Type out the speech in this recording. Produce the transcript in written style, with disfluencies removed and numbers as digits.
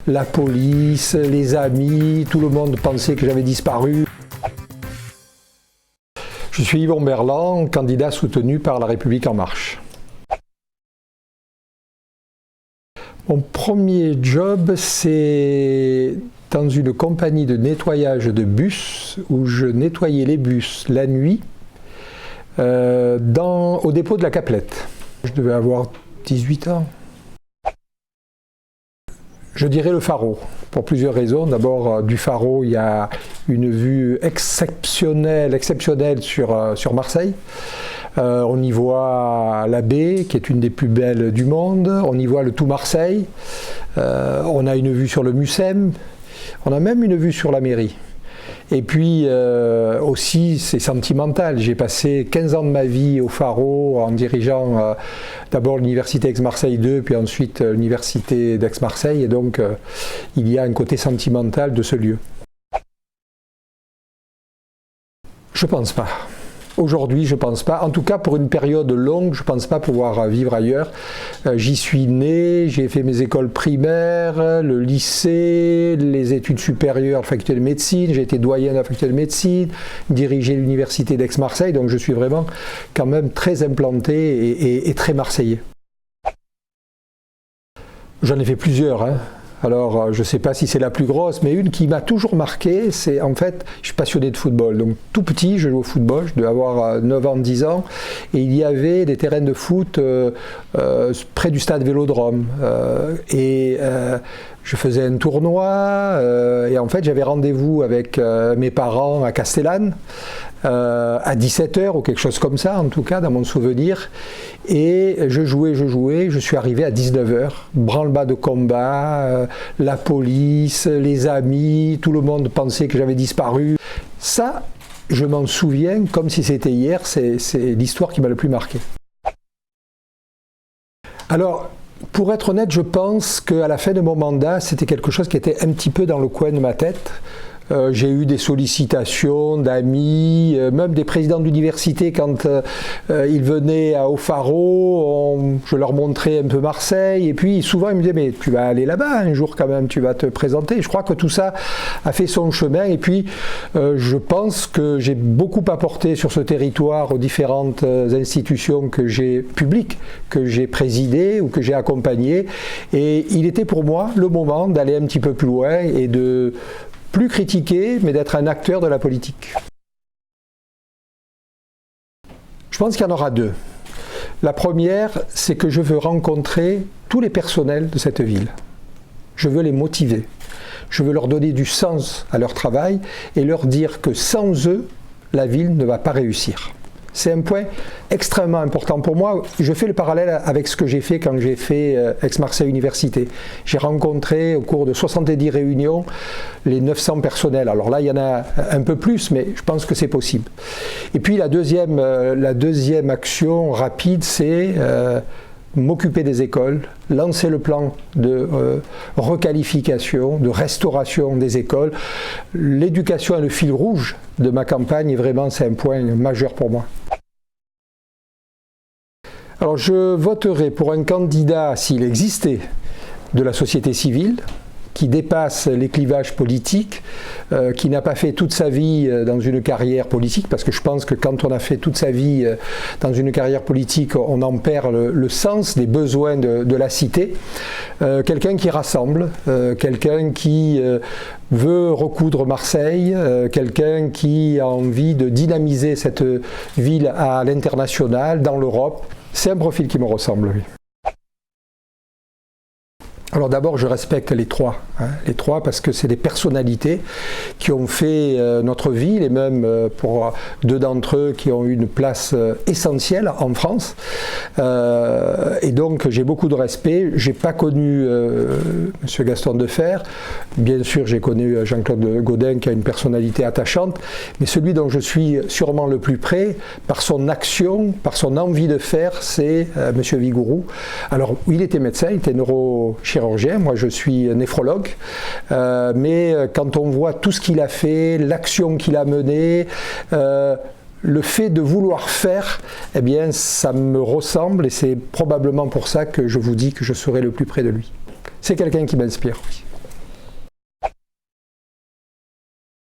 la police, les amis, tout le monde pensait que j'avais disparu. Je suis Yvon Berland, candidat soutenu par La République En Marche. Mon premier job, c'est dans une compagnie de nettoyage de bus, où je nettoyais les bus la nuit, au dépôt de la Caplette. Je devais avoir 18 ans. Je dirais le Pharo, pour plusieurs raisons. D'abord, du Pharo, il y a une vue exceptionnelle sur Marseille. On y voit la baie, qui est une des plus belles du monde. On y voit le tout Marseille. On a une vue sur le Mucem. On a même une vue sur la mairie. Et puis aussi, c'est sentimental. J'ai passé 15 ans de ma vie au Pharo en dirigeant d'abord l'université Aix-Marseille 2, puis ensuite l'université d'Aix-Marseille. Et donc, il y a un côté sentimental de ce lieu. Je pense pas. Aujourd'hui, je ne pense pas. En tout cas, pour une période longue, je ne pense pas pouvoir vivre ailleurs. J'y suis né, j'ai fait mes écoles primaires, le lycée, les études supérieures, la faculté de médecine. J'ai été doyen de la faculté de médecine, dirigé l'université d'Aix-Marseille. Donc, je suis vraiment quand même très implanté et très marseillais. J'en ai fait plusieurs, hein. Alors, je ne sais pas si c'est la plus grosse, mais une qui m'a toujours marqué, c'est en fait, je suis passionné de football. Donc, tout petit, je jouais au football, je devais avoir 9 ans, 10 ans, et il y avait des terrains de foot près du stade Vélodrome. Je faisais un tournoi, et en fait, j'avais rendez-vous avec mes parents à Castellane, à 17h ou quelque chose comme ça, en tout cas, dans mon souvenir. Et je jouais, je suis arrivé à 19h, branle-bas de combat, la police, les amis, tout le monde pensait que j'avais disparu. Ça, je m'en souviens comme si c'était hier, c'est l'histoire qui m'a le plus marqué. Alors, pour être honnête, je pense qu'à la fin de mon mandat, c'était quelque chose qui était un petit peu dans le coin de ma tête. J'ai eu des sollicitations d'amis, même des présidents d'université quand ils venaient au Pharo, je leur montrais un peu Marseille, et puis souvent ils me disaient mais tu vas aller là-bas un jour quand même, tu vas te présenter. Je crois que tout ça a fait son chemin, et puis je pense que j'ai beaucoup apporté sur ce territoire aux différentes institutions publiques que j'ai présidées ou que j'ai accompagnées, et il était pour moi le moment d'aller un petit peu plus loin et de plus critiquer, mais d'être un acteur de la politique. Je pense qu'il y en aura deux. La première, c'est que je veux rencontrer tous les personnels de cette ville. Je veux les motiver. Je veux leur donner du sens à leur travail et leur dire que sans eux, la ville ne va pas réussir. C'est un point extrêmement important pour moi. Je fais le parallèle avec ce que j'ai fait quand j'ai fait Aix-Marseille Université. J'ai rencontré au cours de 70 réunions les 900 personnels. Alors là, il y en a un peu plus, mais je pense que c'est possible. Et puis la deuxième action rapide, c'est m'occuper des écoles, lancer le plan de requalification, de restauration des écoles. L'éducation est le fil rouge de ma campagne et vraiment c'est un point majeur pour moi. Alors je voterai pour un candidat, s'il existait, de la société civile, qui dépasse les clivages politiques, qui n'a pas fait toute sa vie dans une carrière politique, parce que je pense que quand on a fait toute sa vie dans une carrière politique, on en perd le sens des besoins de la cité. Quelqu'un qui rassemble, quelqu'un qui veut recoudre Marseille, quelqu'un qui a envie de dynamiser cette ville à l'international, dans l'Europe. C'est un profil qui me ressemble, oui. Alors d'abord, je respecte les trois parce que c'est des personnalités qui ont fait notre ville, et même pour deux d'entre eux qui ont eu une place essentielle en France. Et donc j'ai beaucoup de respect. J'ai pas connu Monsieur Gaston Defferre. Bien sûr, j'ai connu Jean-Claude Gaudin qui a une personnalité attachante, mais celui dont je suis sûrement le plus près, par son action, par son envie de faire, c'est Monsieur Vigouroux. Alors, il était médecin, il était neurochirurgien. Moi je suis néphrologue, mais quand on voit tout ce qu'il a fait, l'action qu'il a menée, le fait de vouloir faire, eh bien ça me ressemble, et c'est probablement pour ça que je vous dis que je serai le plus près de lui. C'est quelqu'un qui m'inspire. Oui.